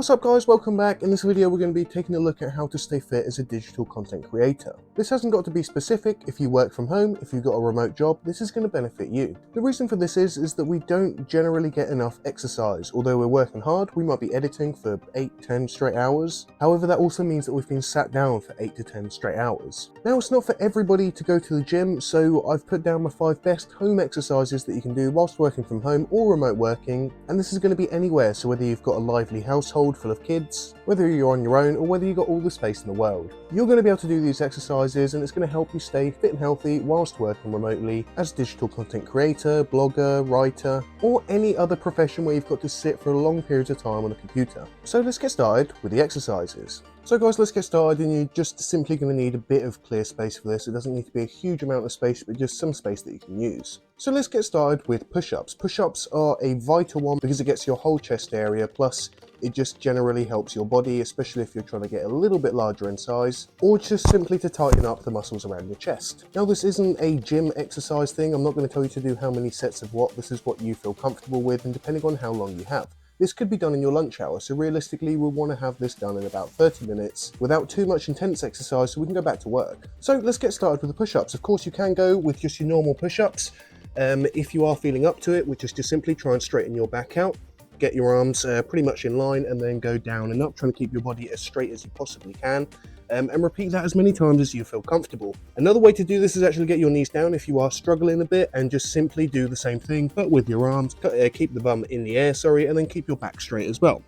What's up guys, welcome back. In this video we're going to be taking a look at how to stay fit as a digital content creator. This hasn't got to be specific. If you work from home, if you've got a remote job, this is going to benefit you. The reason for this is that we don't generally get enough exercise. Although we're working hard, we might be editing for 8-10 straight hours. However, that also means that we've been sat down for 8 to 10 straight hours. Now it's not for everybody to go to the gym, so I've put down my 5 best home exercises that you can do whilst working from home or remote working, and this is going to be anywhere, so whether you've got a lively household full of kids, whether you're on your own or whether you've got all the space in the world. You're going to be able to do these exercises and it's going to help you stay fit and healthy whilst working remotely as a digital content creator, blogger, writer, or any other profession where you've got to sit for long periods of time on a computer. So let's get started with the exercises. So guys, let's get started, and you're just simply going to need a bit of clear space for this. It doesn't need to be a huge amount of space, but just some space that you can use. So let's get started with push-ups. Push-ups are a vital one because it gets your whole chest area, plus it just generally helps your body, especially if you're trying to get a little bit larger in size, or just simply to tighten up the muscles around your chest. Now this isn't a gym exercise thing. I'm not going to tell you to do how many sets of what. This is what you feel comfortable with, and depending on how long you have. This could be done in your lunch hour, so realistically we'll want to have this done in about 30 minutes without too much intense exercise so we can go back to work. So let's get started with the push-ups. Of course you can go with just your normal push-ups if you are feeling up to it, which is to simply try and straighten your back out. Get your arms pretty much in line and then go down and up, trying to keep your body as straight as you possibly can. And repeat that as many times as you feel comfortable. Another way to do this is actually get your knees down if you are struggling a bit, and just simply do the same thing but with your arms. Keep the bum in the air, and then keep your back straight as well.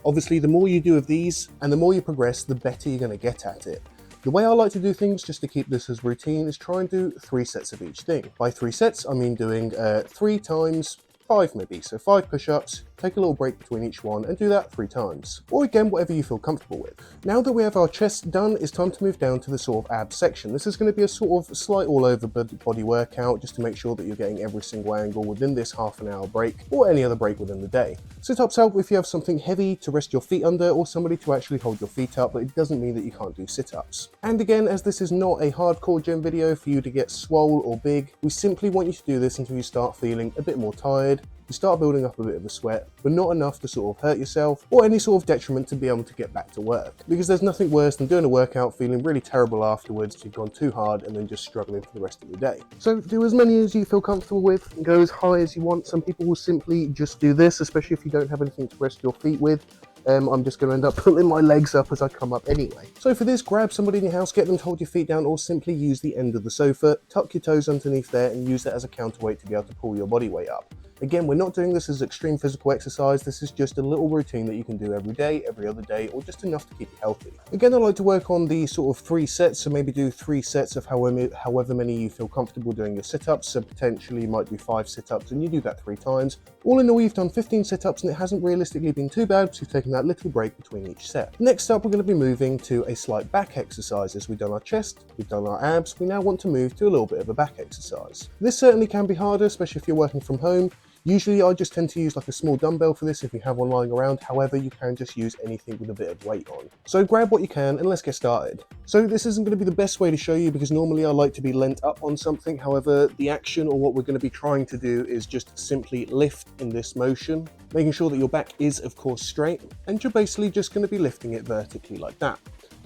Obviously the more you do of these and the more you progress, the better you're going to get at it. The way I like to do things, just to keep this as routine, is try and do 3 sets of each thing. By 3 sets I mean doing 3 times 5 maybe, so 5 push-ups, take a little break between each one and do that 3 times. Or again, whatever you feel comfortable with. Now that we have our chest done, it's time to move down to the sort of abs section. This is going to be a sort of slight all over body workout, just to make sure that you're getting every single angle within this half-an-hour break or any other break within the day. Sit-ups help if you have something heavy to rest your feet under or somebody to actually hold your feet up, but it doesn't mean that you can't do sit-ups. And again, as this is not a hardcore gym video for you to get swole or big, we simply want you to do this until you start feeling a bit more tired. You start building up a bit of a sweat, but not enough to sort of hurt yourself or any sort of detriment to be able to get back to work. Because there's nothing worse than doing a workout, feeling really terrible afterwards, you've gone too hard, and then just struggling for the rest of the day. So do as many as you feel comfortable with, and go as high as you want. Some people will simply just do this, especially if you don't have anything to rest your feet with. I'm just going to end up pulling my legs up as I come up anyway. So for this, grab somebody in your house, get them to hold your feet down, or simply use the end of the sofa, tuck your toes underneath there, and use that as a counterweight to be able to pull your body weight up. Again, we're not doing this as extreme physical exercise. This is just a little routine that you can do every day, every other day, or just enough to keep you healthy. Again, I like to work on the sort of 3 sets, so maybe do 3 sets of however many you feel comfortable doing your sit-ups. So potentially you might do 5 sit-ups, and you do that 3 times. All in all, you've done 15 sit-ups, and it hasn't realistically been too bad, so you've taken that little break between each set. Next up, we're going to be moving to a slight back exercise. As we've done our chest, we've done our abs, we now want to move to a little bit of a back exercise. This certainly can be harder, especially if you're working from home. Usually I just tend to use like a small dumbbell for this if you have one lying around. However, you can just use anything with a bit of weight on. So grab what you can and let's get started. So this isn't going to be the best way to show you because normally I like to be leant up on something. However, the action, or what we're going to be trying to do, is just simply lift in this motion, making sure that your back is of course straight, and you're basically just going to be lifting it vertically like that.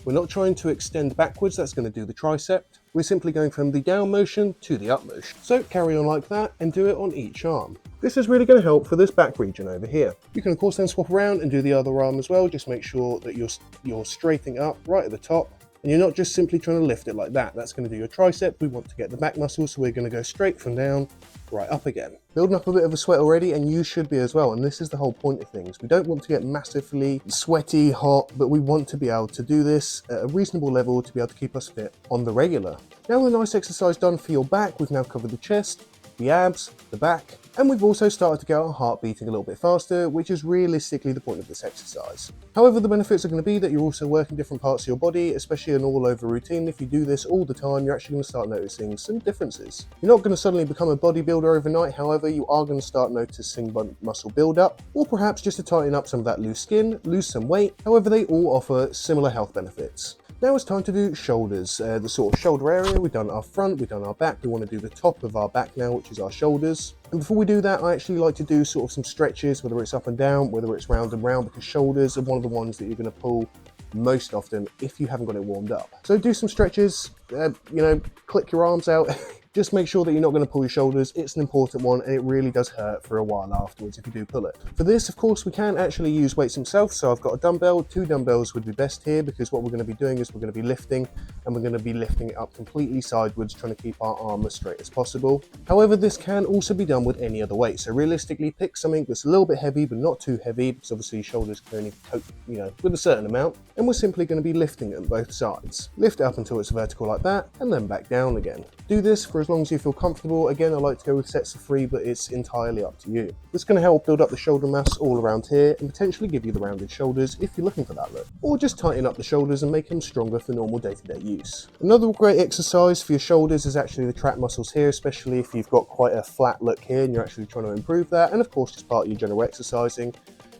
We're not trying to extend backwards, that's going to do the tricep. We're simply going from the down motion to the up motion. So carry on like that and do it on each arm. This is really going to help for this back region over here. You can of course then swap around and do the other arm as well. Just make sure that you're straightening up right at the top, and you're not just simply trying to lift it like that. That's going to do your tricep. We want to get the back muscle, so we're going to go straight from down, right up again. Building up a bit of a sweat already, and you should be as well, and this is the whole point of things. We don't want to get massively sweaty, hot, but we want to be able to do this at a reasonable level to be able to keep us fit on the regular. Now with a nice exercise done for your back, we've now covered the chest, the abs, the back, and we've also started to get our heart beating a little bit faster, which is realistically the point of this exercise. However, the benefits are going to be that you're also working different parts of your body, especially an all-over routine. If you do this all the time, you're actually going to start noticing some differences. You're not going to suddenly become a bodybuilder overnight, however, you are going to start noticing muscle build-up, or perhaps just to tighten up some of that loose skin, lose some weight. However, they all offer similar health benefits. Now it's time to do shoulders. The sort of shoulder area, we've done our front, we've done our back. We want to do the top of our back now, which is our shoulders. And before we do that, I actually like to do sort of some stretches, whether it's up and down, whether it's round and round, because shoulders are one of the ones that you're going to pull most often if you haven't got it warmed up. So do some stretches, click your arms out. Just make sure that you're not going to pull your shoulders. It's an important one, and it really does hurt for a while afterwards if you do pull it. For this, of course, we can actually use weights themselves. So I've got a dumbbell. 2 dumbbells would be best here, because what we're going to be doing is we're going to be lifting, and we're going to be lifting it up completely sideways, trying to keep our arm as straight as possible. However, this can also be done with any other weight. So realistically, pick something that's a little bit heavy, but not too heavy, because obviously shoulders can only cope, with a certain amount. And we're simply going to be lifting it on both sides. Lift it up until it's vertical like that, and then back down again. Do this for as long as you feel comfortable. Again, I like to go with sets of 3, but it's entirely up to you. It's going to help build up the shoulder mass all around here and potentially give you the rounded shoulders if you're looking for that look. Or just tighten up the shoulders and make them stronger for normal day-to-day use. Another great exercise for your shoulders is actually the trap muscles here, especially if you've got quite a flat look here and you're actually trying to improve that. And of course, just part of your general exercising.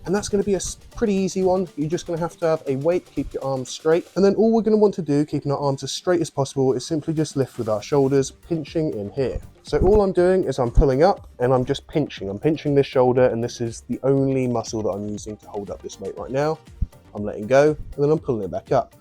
And that's going to be a pretty easy one. You're just going to have a weight, keep your arms straight. And then all we're going to want to do, keeping our arms as straight as possible, is simply just lift with our shoulders, pinching in here. So all I'm doing is I'm pulling up and I'm just pinching. I'm pinching this shoulder, and this is the only muscle that I'm using to hold up this weight right now. I'm letting go, and then I'm pulling it back up.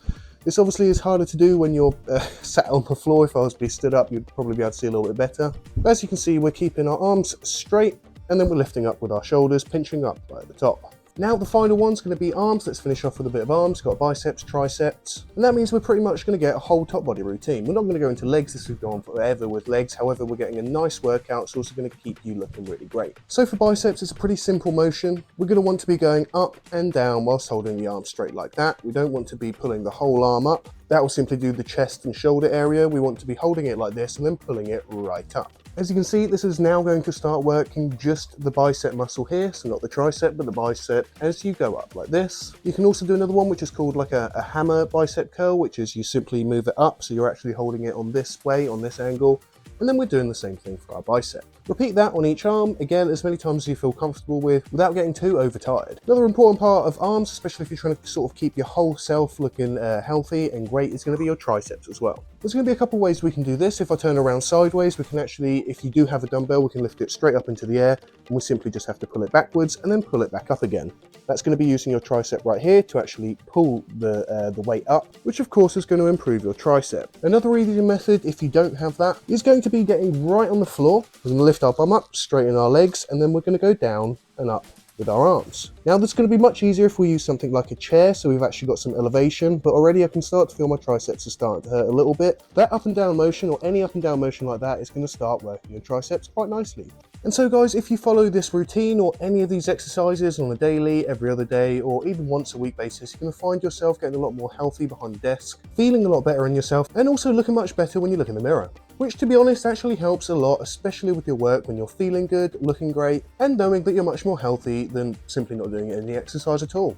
This obviously is harder to do when you're sat on the floor. If I was to be stood up, you'd probably be able to see a little bit better. But as you can see, we're keeping our arms straight, and then we're lifting up with our shoulders, pinching up right at the top. Now the final one's going to be arms. Let's finish off with a bit of arms. Got biceps, triceps, and that means we're pretty much going to get a whole top body routine. We're not going to go into legs. This will go on forever with legs. However, we're getting a nice workout. It's also going to keep you looking really great. So for biceps, it's a pretty simple motion. We're going to want to be going up and down whilst holding the arm straight like that. We don't want to be pulling the whole arm up. That will simply do the chest and shoulder area. We want to be holding it like this and then pulling it right up. As you can see, this is now going to start working just the bicep muscle here, so not the tricep, but the bicep as you go up like this. You can also do another one, which is called like a hammer bicep curl, which is you simply move it up, so you're actually holding it on this way, on this angle, and then we're doing the same thing for our bicep. Repeat that on each arm, again, as many times as you feel comfortable with, without getting too overtired. Another important part of arms, especially if you're trying to sort of keep your whole self looking healthy and great, is going to be your triceps as well. There's going to be a couple ways we can do this. If I turn around sideways, we can actually, if you do have a dumbbell, we can lift it straight up into the air, and we simply just have to pull it backwards and then pull it back up again. That's going to be using your tricep right here to actually pull the weight up, which of course is going to improve your tricep. Another easy method, if you don't have that, is going to be getting right on the floor. We're going to lift our bum up, straighten our legs, and then we're going to go down and up with our arms. Now that's going to be much easier if we use something like a chair, so we've actually got some elevation, but already I can start to feel my triceps are starting to hurt a little bit. That up and down motion, or any up and down motion like that, is going to start working your triceps quite nicely. And so guys, if you follow this routine or any of these exercises on a daily, every other day, or even once a week basis, you're going to find yourself getting a lot more healthy behind the desk, feeling a lot better in yourself, and also looking much better when you look in the mirror. Which, to be honest, actually helps a lot, especially with your work when you're feeling good, looking great, and knowing that you're much more healthy than simply not doing any exercise at all.